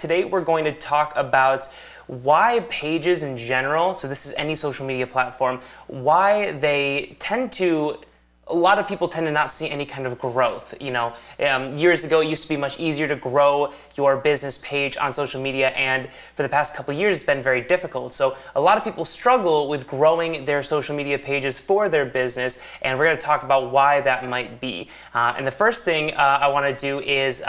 Today we're going to talk about why pages in general, so this is any social media platform, why they tend to, a lot of people tend to not see any kind of growth. Years ago, it used to be much easier to grow your business page on social media, and for the past couple of years, it's been very difficult. So a lot of people struggle with growing their social media pages for their business, and we're going to talk about why that might be. And the first thing I want to do is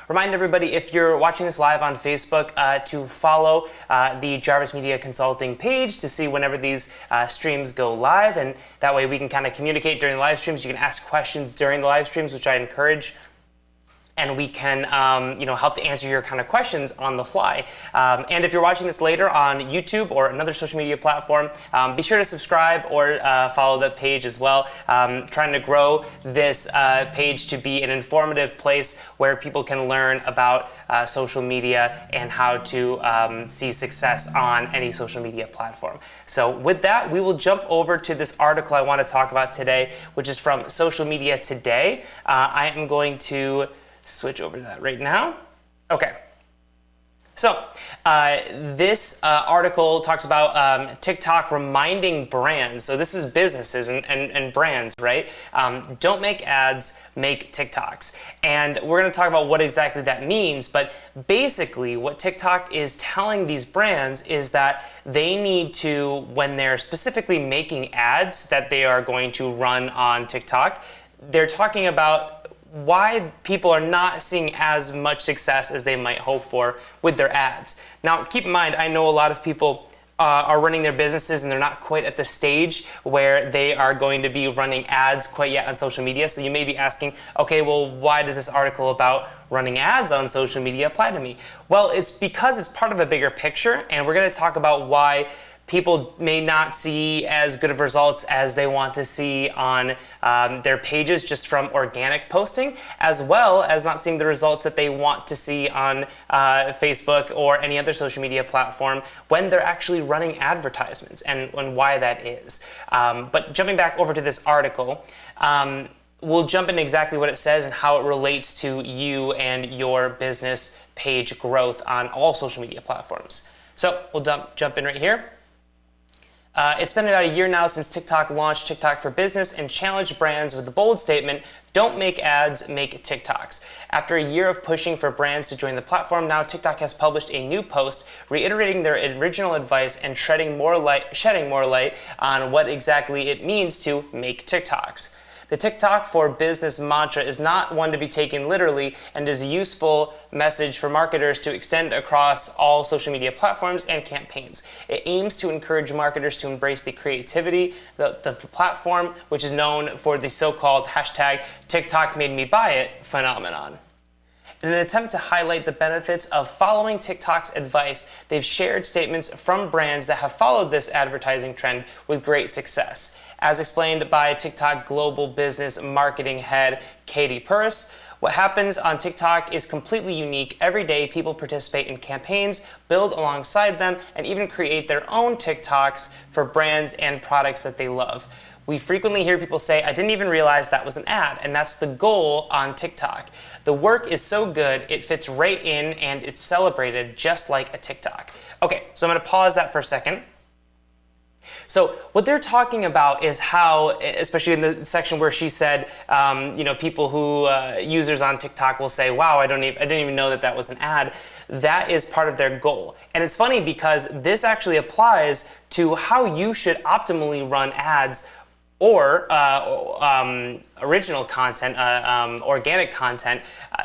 remind everybody, if you're watching this live on Facebook, to follow the Jarvis Media Consulting page to see whenever these streams go live, and that way we can kind of communicate during the live streams. You can ask questions during the live streams, which I encourage, and we can help to answer your kind of questions on the fly. And if you're watching this later on YouTube or another social media platform, be sure to subscribe or follow the page as well. Trying to grow this page to be an informative place where people can learn about social media and how to see success on any social media platform. So with that, we will jump over to this article I want to talk about today, which is from Social Media Today. I am going to switch over to that right now. Okay. So this article talks about TikTok reminding brands. So this is businesses and brands, right? Don't make ads, make TikToks. And we're going to talk about what exactly that means. But basically what TikTok is telling these brands is that they need to, when they're specifically making ads that they are going to run on TikTok, they're talking about why people are not seeing as much success as they might hope for with their ads. Now, keep in mind, I know a lot of people are running their businesses and they're not quite at the stage where they are going to be running ads quite yet on social media. So you may be asking, okay, well, why does this article about running ads on social media apply to me? Well, it's because it's part of a bigger picture, and we're going to talk about why people may not see as good of results as they want to see on their pages just from organic posting, as well as not seeing the results that they want to see on Facebook or any other social media platform when they're actually running advertisements, and why that is. But jumping back over to this article, we'll jump into exactly what it says and how it relates to you and your business page growth on all social media platforms. So we'll jump in right here. It's been about a year now since TikTok launched TikTok for Business and challenged brands with the bold statement, "Don't make ads, make TikToks." After a year of pushing for brands to join the platform, now TikTok has published a new post reiterating their original advice and shedding more light on what exactly it means to make TikToks. The TikTok for Business mantra is not one to be taken literally and is a useful message for marketers to extend across all social media platforms and campaigns. It aims to encourage marketers to embrace the creativity, the platform, which is known for the so-called hashtag TikTok made me buy it phenomenon. In an attempt to highlight the benefits of following TikTok's advice, they've shared statements from brands that have followed this advertising trend with great success. As explained by TikTok Global Business Marketing Head Katie Purse, what happens on TikTok is completely unique. Every day, people participate in campaigns, build alongside them, and even create their own TikToks for brands and products that they love. We frequently hear people say, "I didn't even realize that was an ad," and that's the goal on TikTok. The work is so good, it fits right in and it's celebrated just like a TikTok. Okay, so I'm gonna pause that for a second. So what they're talking about is how, especially in the section where she said, people who, users on TikTok will say, "Wow, I didn't even know that was an ad." That is part of their goal. And it's funny because this actually applies to how you should optimally run ads or original content, organic content.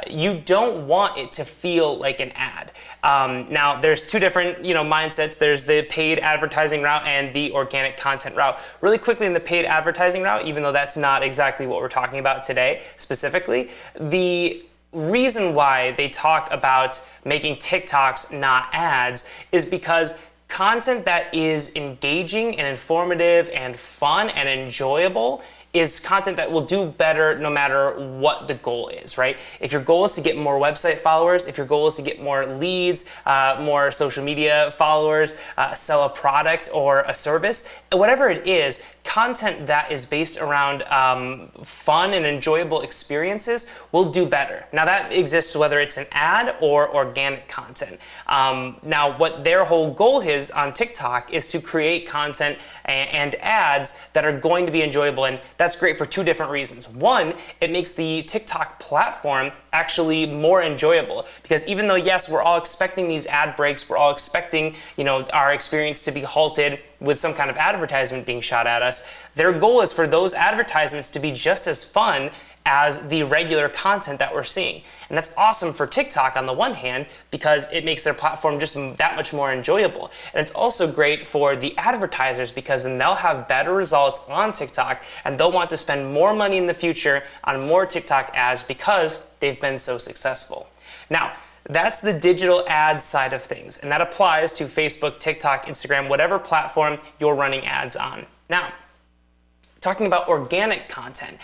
You don't want it to feel like an ad. Now, there's two different mindsets. There's the paid advertising route and the organic content route. Really quickly, in the paid advertising route, even though that's not exactly what we're talking about today specifically, the reason why they talk about making TikToks not ads is because content that is engaging and informative and fun and enjoyable is content that will do better no matter what the goal is, right? If your goal is to get more website followers, if your goal is to get more leads, more social media followers, sell a product or a service, whatever it is, content that is based around fun and enjoyable experiences will do better. Now that exists whether it's an ad or organic content. Now what their whole goal is on TikTok is to create content and ads that are going to be enjoyable, and that's great for two different reasons. One, it makes the TikTok platform actually more enjoyable, because even though yes, we're all expecting these ad breaks, we're all expecting, you know, our experience to be halted with some kind of advertisement being shot at us, their goal is for those advertisements to be just as fun as the regular content that we're seeing. And that's awesome for TikTok on the one hand, because it makes their platform just that much more enjoyable. And it's also great for the advertisers, because then they'll have better results on TikTok and they'll want to spend more money in the future on more TikTok ads because they've been so successful. Now, that's the digital ad side of things, and that applies to Facebook, TikTok, Instagram, whatever platform you're running ads on. Now, talking about organic content,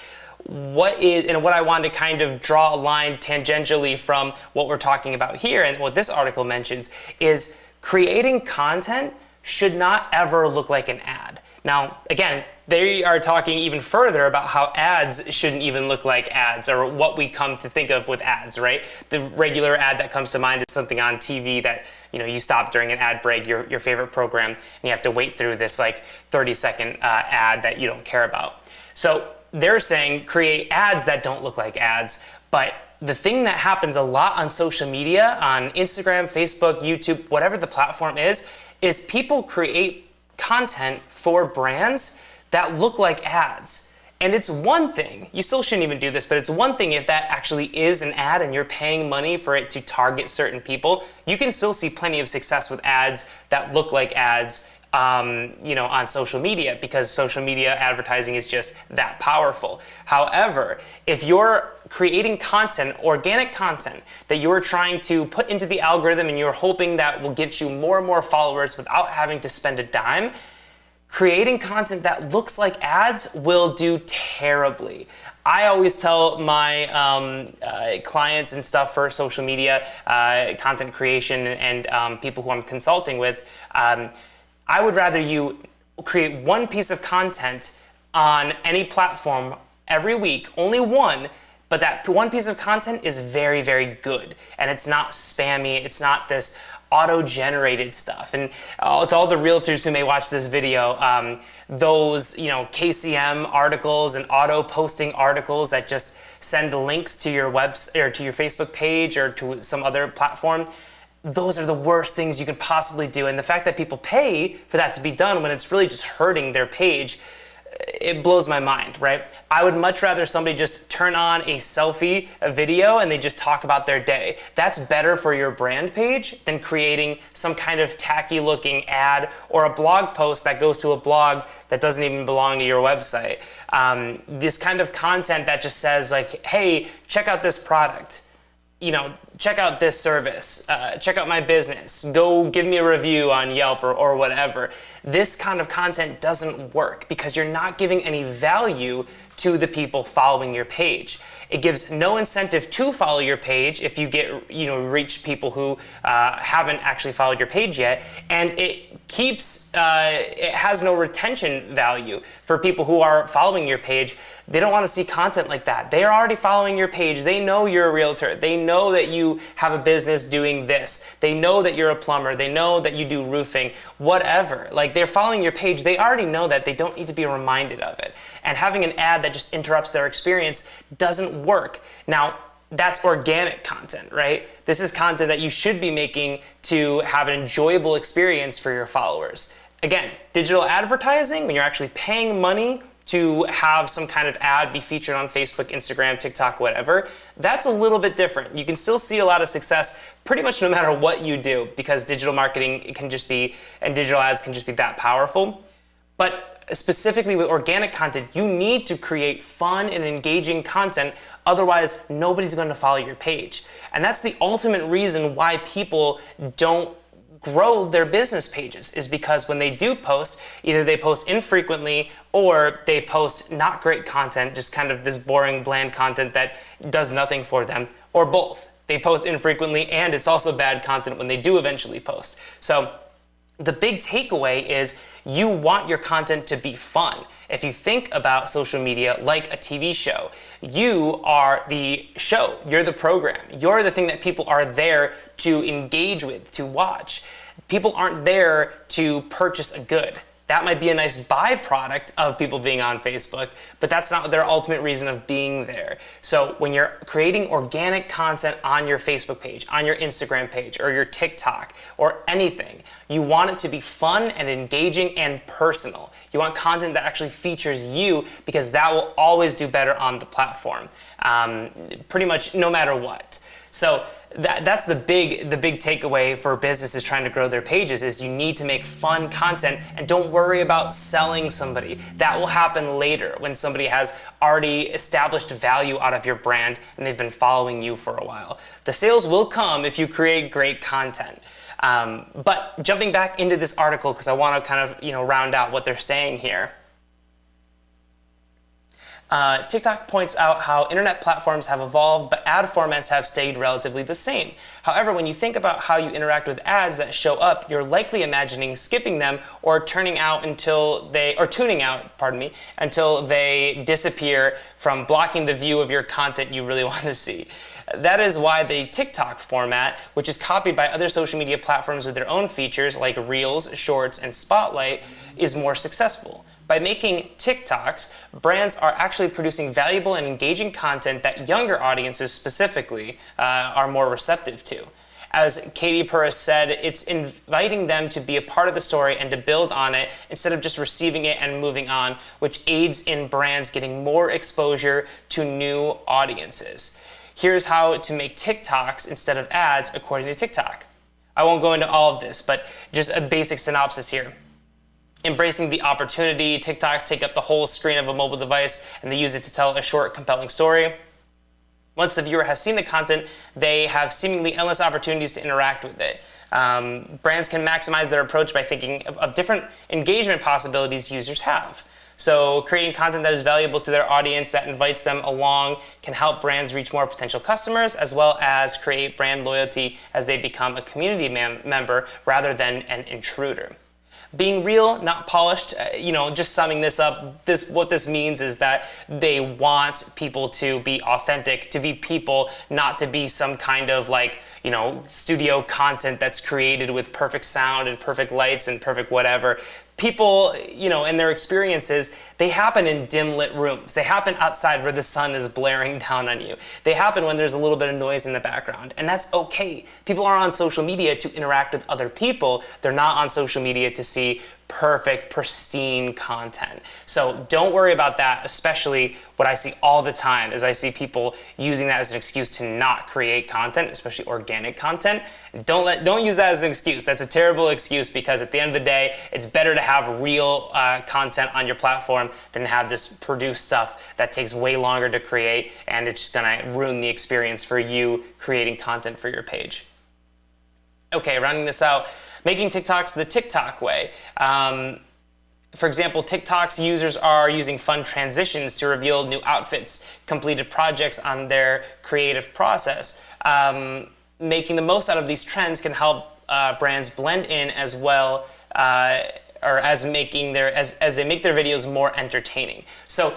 what I wanted to kind of draw a line tangentially from what we're talking about here and what this article mentions is creating content should not ever look like an ad. Now, again, they are talking even further about how ads shouldn't even look like ads, or what we come to think of with ads, right? The regular ad that comes to mind is something on TV that, you know, you stop during an ad break, your favorite program, and you have to wait through this like 30-second ad that you don't care about. So they're saying create ads that don't look like ads, but the thing that happens a lot on social media, on Instagram, Facebook, YouTube, whatever the platform is people create content for brands that look like ads. And it's one thing, you still shouldn't even do this, but it's one thing if that actually is an ad and you're paying money for it to target certain people. You can still see plenty of success with ads that look like ads, you know, on social media, because social media advertising is just that powerful. However, if you're creating content, organic content, that you're trying to put into the algorithm and you're hoping that will get you more and more followers without having to spend a dime, creating content that looks like ads will do terribly. I always tell my clients and stuff for social media, content creation, and people who I'm consulting with, I would rather you create one piece of content on any platform every week, only one, but that one piece of content is very, very good. And it's not spammy, it's not this auto-generated stuff. And to all the realtors who may watch this video, those, you know, KCM articles and auto-posting articles that just send links to your website or to your Facebook page or to some other platform, those are the worst things you can possibly do. And the fact that people pay for that to be done when it's really just hurting their page, it blows my mind, right? I would much rather somebody just turn on a video, and they just talk about their day. That's better for your brand page than creating some kind of tacky looking ad or a blog post that goes to a blog that doesn't even belong to your website. This kind of content that just says like, hey, check out this product. You know, check out this service, check out my business, go give me a review on Yelp or whatever. This kind of content doesn't work because you're not giving any value to the people following your page. It gives no incentive to follow your page if you get, you know, reach people who haven't actually followed your page yet, and it has no retention value for people who are following your page. They don't want to see content like that. They are already following your page. They know you're a realtor. They know that you have a business doing this. They know that you're a plumber. They know that you do roofing, whatever. Like, they're following your page. They already know that. They don't need to be reminded of it. And having an ad that just interrupts their experience doesn't work. Now, that's organic content, right? This is content that you should be making to have an enjoyable experience for your followers. Again, digital advertising, when you're actually paying money to have some kind of ad be featured on Facebook, Instagram, TikTok, whatever, that's a little bit different. You can still see a lot of success pretty much no matter what you do, because digital marketing can just be, and digital ads can just be that powerful. But specifically with organic content, you need to create fun and engaging content, otherwise nobody's going to follow your page. And that's the ultimate reason why people don't grow their business pages, is because when they do post, either they post infrequently or they post not great content, just kind of this boring, bland content that does nothing for them, or both. They post infrequently and it's also bad content when they do eventually post. So The big takeaway is you want your content to be fun. If you think about social media like a TV show, you are the show, you're the program, you're the thing that people are there to engage with, to watch. People aren't there to purchase a good. That might be a nice byproduct of people being on Facebook, but that's not their ultimate reason of being there. So when you're creating organic content on your Facebook page, on your Instagram page, or your TikTok, or anything, you want it to be fun and engaging and personal. You want content that actually features you, because that will always do better on the platform, pretty much no matter what. So that's the big takeaway for businesses trying to grow their pages, is you need to make fun content, and don't worry about selling somebody. That will happen later when somebody has already established value out of your brand and they've been following you for a while. The sales will come if you create great content. But jumping back into this article, because I want to kind of round out what they're saying here. TikTok points out how internet platforms have evolved, but ad formats have stayed relatively the same. However, when you think about how you interact with ads that show up, you're likely imagining skipping them or tuning out until they disappear from blocking the view of your content you really want to see. That is why the TikTok format, which is copied by other social media platforms with their own features like Reels, Shorts, and Spotlight, is more successful. By making TikToks, brands are actually producing valuable and engaging content that younger audiences specifically are more receptive to. As Katie Purris said, it's inviting them to be a part of the story and to build on it instead of just receiving it and moving on, which aids in brands getting more exposure to new audiences. Here's how to make TikToks instead of ads according to TikTok. I won't go into all of this, but just a basic synopsis here. Embracing the opportunity, TikToks take up the whole screen of a mobile device and they use it to tell a short, compelling story. Once the viewer has seen the content, they have seemingly endless opportunities to interact with it. Brands can maximize their approach by thinking of different engagement possibilities users have. So creating content that is valuable to their audience, that invites them along, can help brands reach more potential customers, as well as create brand loyalty as they become a community member rather than an intruder. Being real, not polished, just summing this up, what this means is that they want people to be authentic, to be people, not to be some kind of studio content that's created with perfect sound and perfect lights and perfect whatever. People, and their experiences, they happen in dim lit rooms. They happen outside where the sun is blaring down on you. They happen when there's a little bit of noise in the background, and that's okay. People are on social media to interact with other people. They're not on social media to see perfect, pristine content. So don't worry about that, especially what I see all the time is I see people using that as an excuse to not create content, especially organic content. Don't use that as an excuse. That's a terrible excuse, because at the end of the day, it's better to have real content on your platform than have this produced stuff that takes way longer to create, and it's just gonna ruin the experience for you creating content for your page. Okay, rounding this out, making TikToks the TikTok way. For example, TikTok's users are using fun transitions to reveal new outfits, completed projects on their creative process. Making the most out of these trends can help brands blend in as well, as they make their videos more entertaining. So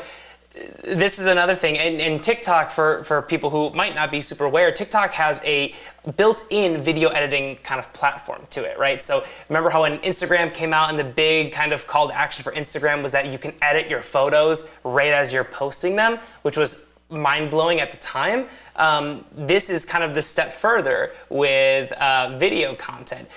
this is another thing, and TikTok, for people who might not be super aware, TikTok has a built-in video editing kind of platform to it, right? So remember how when Instagram came out and the big kind of call to action for Instagram was that you can edit your photos right as you're posting them, which was mind-blowing at the time. This is kind of the step further with video content.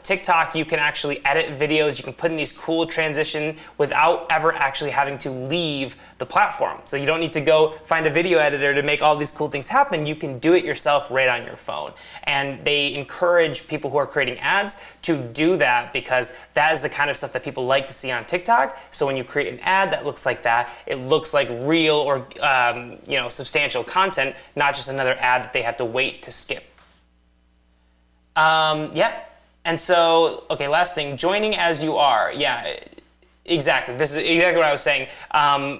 TikTok, you can actually edit videos, you can put in these cool transitions without ever actually having to leave the platform. So you don't need to go find a video editor to make all these cool things happen. You can do it yourself right on your phone. And they encourage people who are creating ads to do that, because that is the kind of stuff that people like to see on TikTok. So when you create an ad that looks like that, it looks like real or substantial content, not just another ad that they have to wait to skip. And so, okay, last thing, joining as you are. Yeah, Exactly. This is exactly what I was saying.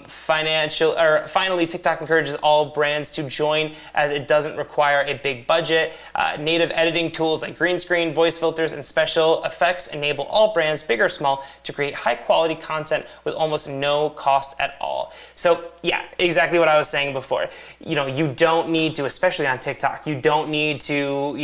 Finally, TikTok encourages all brands to join as it doesn't require a big budget. Native editing tools like green screen, voice filters, and special effects enable all brands, big or small, to create high quality content with almost no cost at all. So yeah, exactly what I was saying before. You don't need to, especially on TikTok, you don't need to,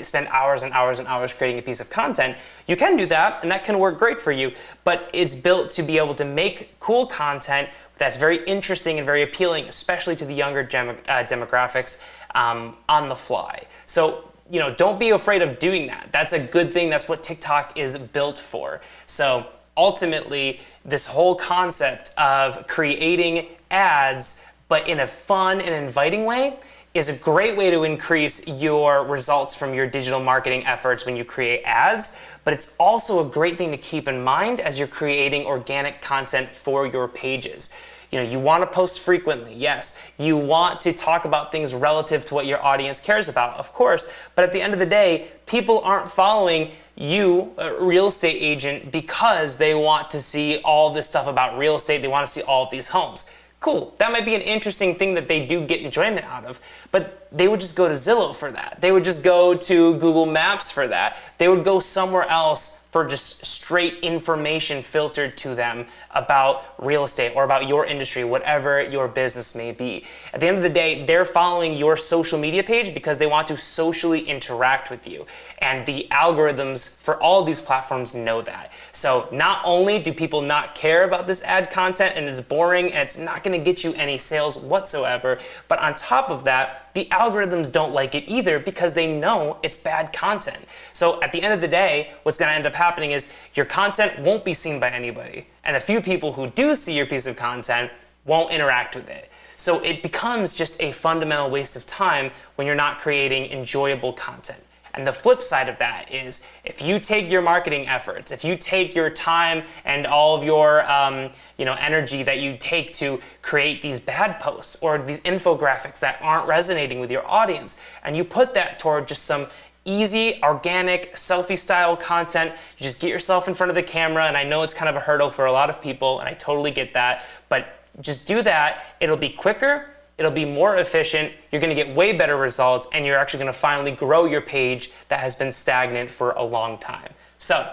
spend hours and hours and hours creating a piece of content. You can do that, and that can work great for you, but it's built to be able to make cool content that's very interesting and very appealing, especially to the younger demographics on the fly. So, don't be afraid of doing that. That's a good thing. That's what TikTok is built for. So ultimately, this whole concept of creating ads, but in a fun and inviting way, is a great way to increase your results from your digital marketing efforts when you create ads, but it's also a great thing to keep in mind as you're creating organic content for your pages. You want to post frequently, yes. You want to talk about things relative to what your audience cares about, of course, but at the end of the day, people aren't following you, a real estate agent, because they want to see all this stuff about real estate. They want to see all of these homes. Cool, that might be an interesting thing that they do get enjoyment out of, but they would just go to Zillow for that. They would just go to Google Maps for that. They would go somewhere else for just straight information filtered to them about real estate or about your industry, whatever your business may be. At the end of the day, they're following your social media page because they want to socially interact with you. And the algorithms for all these platforms know that. So not only do people not care about this ad content and it's boring and it's not gonna get you any sales whatsoever, but on top of that, the algorithms don't like it either because they know it's bad content. So at the end of the day, what's gonna end up happening is your content won't be seen by anybody. And the few people who do see your piece of content won't interact with it. So it becomes just a fundamental waste of time when you're not creating enjoyable content. And the flip side of that is if you take your marketing efforts, if you take your time and all of your energy that you take to create these bad posts or these infographics that aren't resonating with your audience, and you put that toward just some easy, organic, selfie style content, you just get yourself in front of the camera, and I know it's kind of a hurdle for a lot of people, and I totally get that, but just do that. It'll be quicker, it'll be more efficient, you're gonna get way better results, and you're actually gonna finally grow your page that has been stagnant for a long time. So,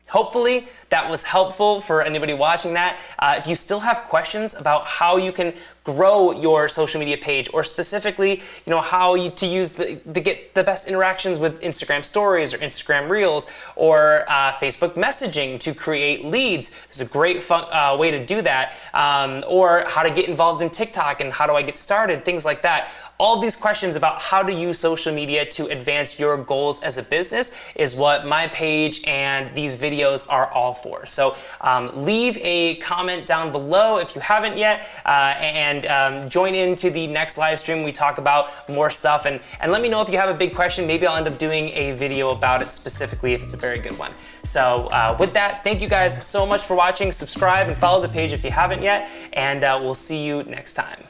hopefully that was helpful for anybody watching that. If you still have questions about how you can grow your social media page, or specifically, how to use get the best interactions with Instagram stories or Instagram Reels or Facebook messaging to create leads, there's a great way to do that. Or how to get involved in TikTok and how do I get started, things like that. All these questions about how to use social media to advance your goals as a business is what my page and these videos are all for. So leave a comment down below if you haven't yet, and join into the next live stream. We talk about more stuff, and let me know if you have a big question. Maybe I'll end up doing a video about it specifically if it's a very good one. So with that, thank you guys so much for watching. Subscribe and follow the page if you haven't yet, and we'll see you next time.